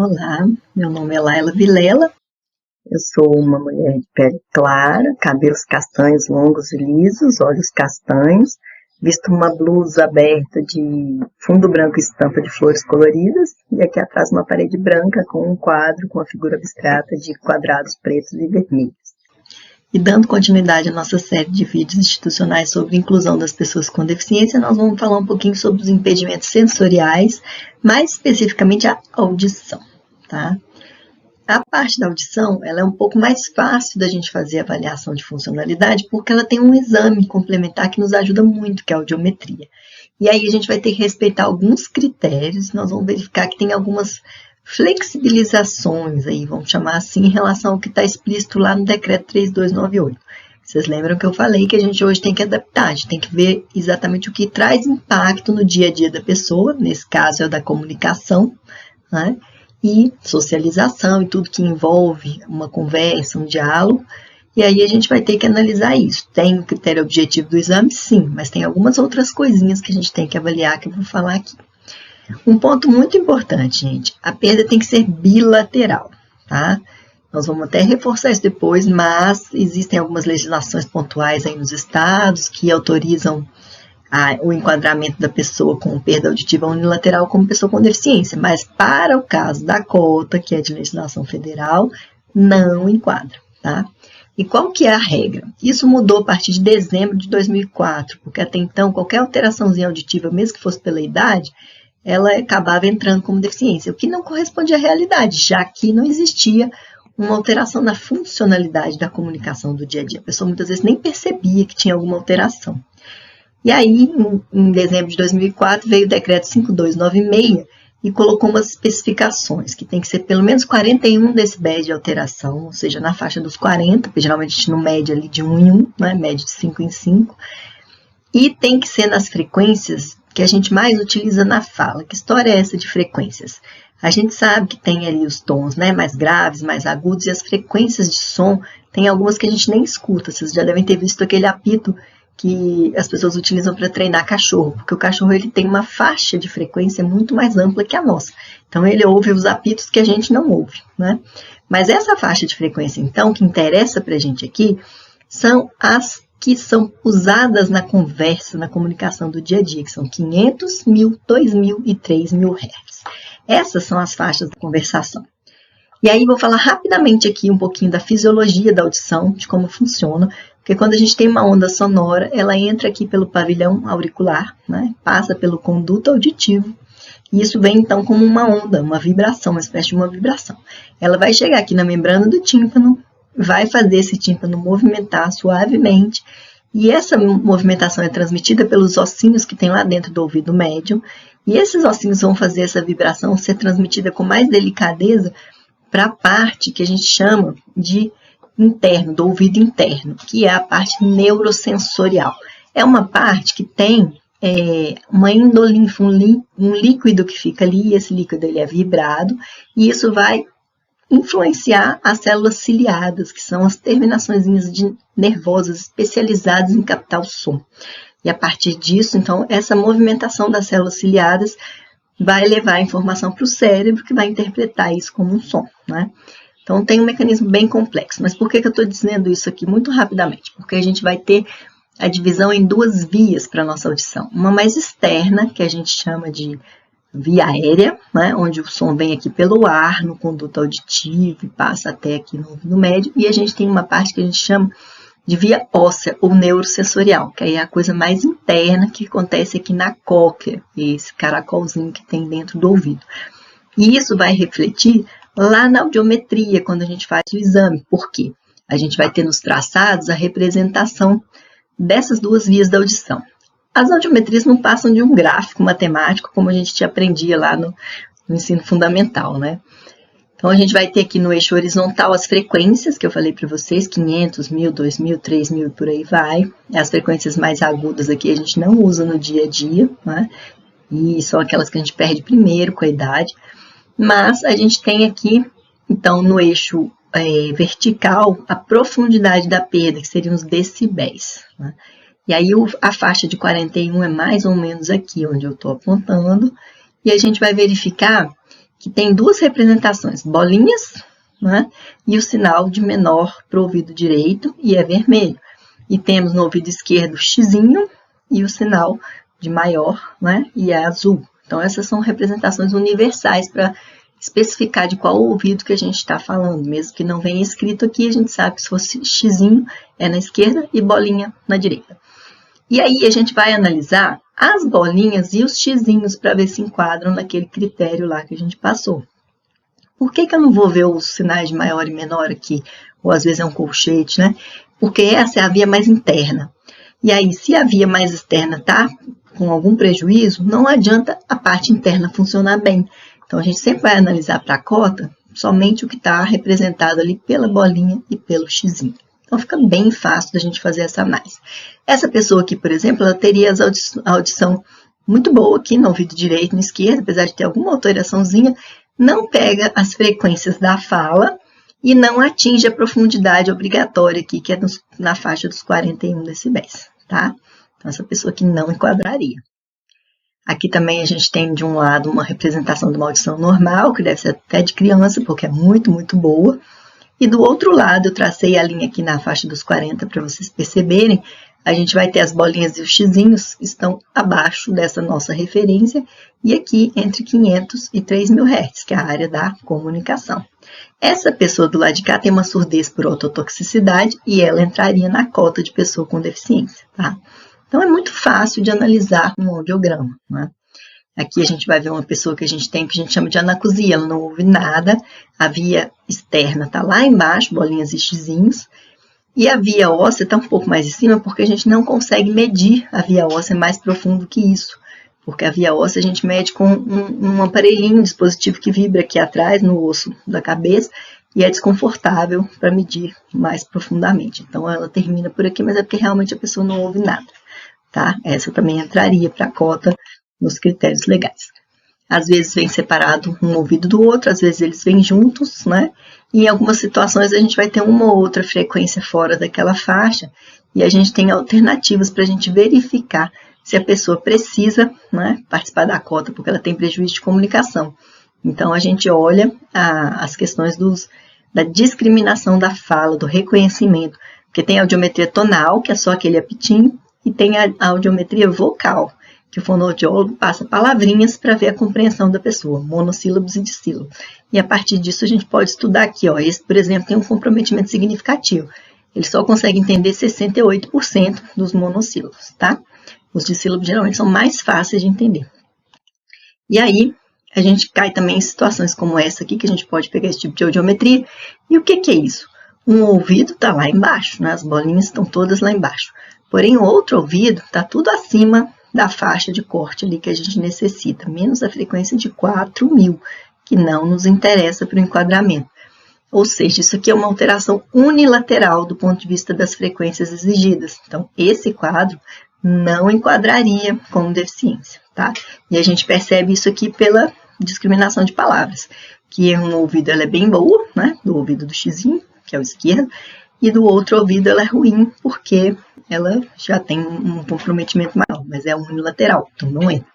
Olá, meu nome é Laila Vilela, eu sou uma mulher de pele clara, cabelos castanhos longos e lisos, olhos castanhos, visto uma blusa aberta de fundo branco e estampa de flores coloridas, e aqui atrás uma parede branca com um quadro com a figura abstrata de quadrados pretos e vermelhos. E dando continuidade à nossa série de vídeos institucionais sobre a inclusão das pessoas com deficiência, nós vamos falar um pouquinho sobre os impedimentos sensoriais, mais especificamente a audição, tá? A parte da audição, ela é um pouco mais fácil da gente fazer a avaliação de funcionalidade, porque ela tem um exame complementar que nos ajuda muito, que é a audiometria. E aí a gente vai ter que respeitar alguns critérios, nós vamos verificar que tem algumas flexibilizações aí, vamos chamar assim, em relação ao que está explícito lá no decreto 3298. Vocês lembram que eu falei que a gente hoje tem que adaptar, a gente tem que ver exatamente o que traz impacto no dia a dia da pessoa, nesse caso é o da comunicação, né? E socialização e tudo que envolve uma conversa, um diálogo, e aí a gente vai ter que analisar isso. Tem o critério objetivo do exame? Sim, mas tem algumas outras coisinhas que a gente tem que avaliar que eu vou falar aqui. Um ponto muito importante, gente, a perda tem que ser bilateral, tá? Nós vamos até reforçar isso depois, mas existem algumas legislações pontuais aí nos estados que autorizam o enquadramento da pessoa com perda auditiva unilateral como pessoa com deficiência, mas para o caso da cota, que é de legislação federal, não enquadra, tá? E qual que é a regra? Isso mudou a partir de dezembro de 2004, porque até então qualquer alteraçãozinha auditiva, mesmo que fosse pela idade, ela acabava entrando como deficiência, o que não corresponde à realidade, já que não existia uma alteração na funcionalidade da comunicação do dia a dia. A pessoa muitas vezes nem percebia que tinha alguma alteração. E aí, em dezembro de 2004, veio o decreto 5296 e colocou umas especificações, que tem que ser pelo menos 41 decibéis de alteração, ou seja, na faixa dos 40, porque geralmente a gente não mede ali de 1 em 1, né, mede de 5 em 5, e tem que ser nas frequências que a gente mais utiliza na fala. Que história é essa de frequências? A gente sabe que tem ali os tons, né, mais graves, mais agudos, e as frequências de som, tem algumas que a gente nem escuta. Vocês já devem ter visto aquele apito que as pessoas utilizam para treinar cachorro, porque o cachorro ele tem uma faixa de frequência muito mais ampla que a nossa. Então, ele ouve os apitos que a gente não ouve, né? Mas essa faixa de frequência, então, que interessa para a gente aqui, são as que são usadas na conversa, na comunicação do dia a dia, que são 500, 1000, 2000 e 3000 Hz. Essas são as faixas da conversação. E aí, vou falar rapidamente aqui um pouquinho da fisiologia da audição, de como funciona, porque quando a gente tem uma onda sonora, ela entra aqui pelo pavilhão auricular, né? Passa pelo conduto auditivo, e isso vem então como uma onda, uma vibração, uma espécie de uma vibração. Ela vai chegar aqui na membrana do tímpano, vai fazer esse tímpano movimentar suavemente, e essa movimentação é transmitida pelos ossinhos que tem lá dentro do ouvido médio, e esses ossinhos vão fazer essa vibração ser transmitida com mais delicadeza para a parte que a gente chama de interno, do ouvido interno, que é a parte neurosensorial. É uma parte que tem uma endolinfa, um líquido que fica ali, e esse líquido ele é vibrado, e isso vai influenciar as células ciliadas, que são as terminações nervosas especializadas em captar o som. E a partir disso, então, essa movimentação das células ciliadas vai levar a informação para o cérebro, que vai interpretar isso como um som, né? Então, tem um mecanismo bem complexo. Mas por que eu estou dizendo isso aqui muito rapidamente? Porque a gente vai ter a divisão em duas vias para a nossa audição. Uma mais externa, que a gente chama de via aérea, né? Onde o som vem aqui pelo ar, no conduto auditivo, e passa até aqui no ouvido médio. E a gente tem uma parte que a gente chama de via óssea ou neurosensorial, que aí é a coisa mais interna que acontece aqui na cóclea, esse caracolzinho que tem dentro do ouvido. E isso vai refletir lá na audiometria, quando a gente faz o exame. Por quê? A gente vai ter nos traçados a representação dessas duas vias da audição. As audiometrias não passam de um gráfico matemático, como a gente aprendia lá no ensino fundamental, né? Então, a gente vai ter aqui no eixo horizontal as frequências, que eu falei para vocês, 500, 1000, 2000, 3000 e por aí vai. As frequências mais agudas aqui a gente não usa no dia a dia, né? E são aquelas que a gente perde primeiro com a idade. Mas a gente tem aqui, então, no eixo vertical, a profundidade da perda, que seriam os decibéis, né? E aí, a faixa de 41 é mais ou menos aqui onde eu estou apontando. E a gente vai verificar que tem duas representações, bolinhas, né? E o sinal de menor para o ouvido direito, e é vermelho. E temos no ouvido esquerdo o xizinho e o sinal de maior, né? E é azul. Então, essas são representações universais para especificar de qual ouvido que a gente está falando. Mesmo que não venha escrito aqui, a gente sabe que se fosse xizinho é na esquerda e bolinha na direita. E aí a gente vai analisar as bolinhas e os xizinhos para ver se enquadram naquele critério lá que a gente passou. Por que eu não vou ver os sinais de maior e menor aqui? Ou às vezes é um colchete, né? Porque essa é a via mais interna. E aí, se a via mais externa está com algum prejuízo, não adianta a parte interna funcionar bem. Então, a gente sempre vai analisar para a cota somente o que está representado ali pela bolinha e pelo xizinho. Então, fica bem fácil da gente fazer essa análise. Essa pessoa aqui, por exemplo, ela teria a audição muito boa aqui no ouvido direito e no esquerdo, apesar de ter alguma alteraçãozinha, não pega as frequências da fala e não atinge a profundidade obrigatória aqui, que é na faixa dos 41 decibéis, tá? Então, essa pessoa aqui não enquadraria. Aqui também a gente tem, de um lado, uma representação de uma audição normal, que deve ser até de criança, porque é muito, muito boa. E do outro lado, eu tracei a linha aqui na faixa dos 40 para vocês perceberem. A gente vai ter as bolinhas e os xizinhos que estão abaixo dessa nossa referência e aqui entre 500 e 3.000 Hz, que é a área da comunicação. Essa pessoa do lado de cá tem uma surdez por ototoxicidade e ela entraria na cota de pessoa com deficiência, tá? Então, é muito fácil de analisar um audiograma, né? Aqui a gente vai ver uma pessoa que a gente tem, que a gente chama de anacusia, ela não ouve nada, a via externa está lá embaixo, bolinhas e xizinhos, e a via óssea está um pouco mais em cima, porque a gente não consegue medir a via óssea mais profundo que isso, porque a via óssea a gente mede com um aparelhinho, um dispositivo que vibra aqui atrás, no osso da cabeça, e é desconfortável para medir mais profundamente. Então, ela termina por aqui, mas é porque realmente a pessoa não ouve nada, tá? Essa também entraria para a cota nos critérios legais. Às vezes vem separado um ouvido do outro, às vezes eles vêm juntos, né? E em algumas situações a gente vai ter uma ou outra frequência fora daquela faixa e a gente tem alternativas para a gente verificar se a pessoa precisa, né, participar da cota porque ela tem prejuízo de comunicação. Então, a gente olha as questões da discriminação da fala, do reconhecimento, porque tem a audiometria tonal, que é só aquele apitinho, e tem a audiometria vocal, que o fonoaudiólogo passa palavrinhas para ver a compreensão da pessoa, monossílabos e dissílabos. E a partir disso a gente pode estudar aqui, ó, esse, por exemplo, tem um comprometimento significativo. Ele só consegue entender 68% dos monossílabos, tá? Os dissílabos geralmente são mais fáceis de entender. E aí, a gente cai também em situações como essa aqui, que a gente pode pegar esse tipo de audiometria. E o que é isso? Um ouvido está lá embaixo, né? As bolinhas estão todas lá embaixo. Porém, o outro ouvido está tudo acima da faixa de corte ali que a gente necessita, menos a frequência de 4.000, que não nos interessa para o enquadramento. Ou seja, isso aqui é uma alteração unilateral do ponto de vista das frequências exigidas. Então, esse quadro não enquadraria como deficiência, tá? E a gente percebe isso aqui pela discriminação de palavras, que em um ouvido ela é bem boa, né? Do ouvido do xizinho, que é o esquerdo, e do outro ouvido ela é ruim, porque ela já tem um comprometimento maior, mas é unilateral, então não entra.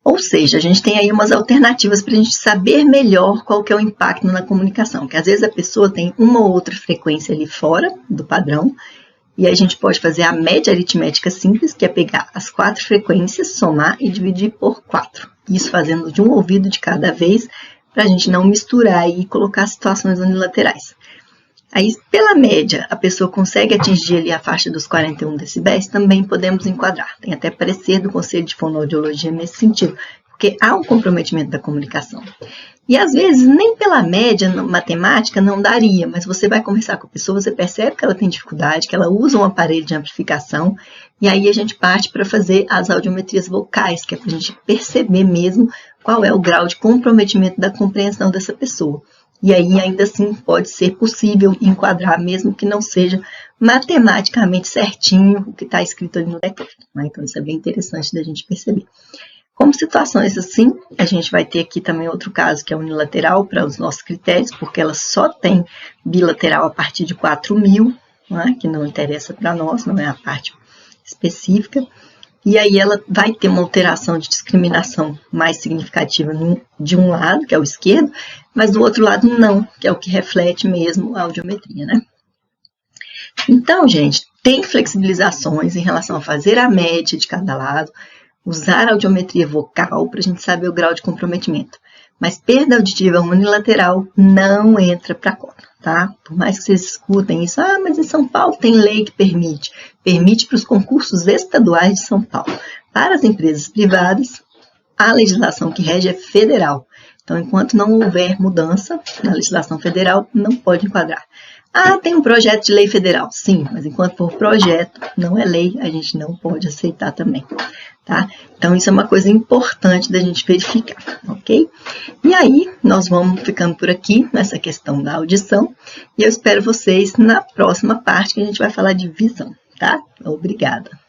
Ou seja, a gente tem aí umas alternativas para a gente saber melhor qual que é o impacto na comunicação, que às vezes a pessoa tem uma ou outra frequência ali fora do padrão, e aí a gente pode fazer a média aritmética simples, que é pegar as 4 frequências, somar e dividir por 4. Isso fazendo de um ouvido de cada vez, para a gente não misturar e colocar situações unilaterais. Aí, pela média, a pessoa consegue atingir ali a faixa dos 41 decibéis, também podemos enquadrar. Tem até parecer do Conselho de Fonoaudiologia nesse sentido, porque há um comprometimento da comunicação. E, às vezes, nem pela média matemática não daria, mas você vai conversar com a pessoa, você percebe que ela tem dificuldade, que ela usa um aparelho de amplificação, e aí a gente parte para fazer as audiometrias vocais, que é para a gente perceber mesmo qual é o grau de comprometimento da compreensão dessa pessoa. E aí, ainda assim, pode ser possível enquadrar, mesmo que não seja matematicamente certinho o que está escrito ali no decreto, né? Então, isso é bem interessante da gente perceber. Como situações assim, a gente vai ter aqui também outro caso que é unilateral para os nossos critérios, porque ela só tem bilateral a partir de 4.000, né? Que não interessa para nós, não é a parte específica. e aí ela vai ter uma alteração de discriminação mais significativa de um lado, que é o esquerdo, mas do outro lado não, que é o que reflete mesmo a audiometria, né? Então, gente, tem flexibilizações em relação a fazer a média de cada lado, usar a audiometria vocal para a gente saber o grau de comprometimento. Mas perda auditiva unilateral não entra para a conta, tá? Por mais que vocês escutem isso, mas em São Paulo tem lei que permite. Permite para os concursos estaduais de São Paulo. Para as empresas privadas, a legislação que rege é federal. Então, enquanto não houver mudança na legislação federal, não pode enquadrar. Tem um projeto de lei federal. Sim, mas enquanto for projeto, não é lei, a gente não pode aceitar também, tá? Então, isso é uma coisa importante da gente verificar, ok? E aí, nós vamos ficando por aqui nessa questão da audição e eu espero vocês na próxima parte que a gente vai falar de visão, tá? Obrigada!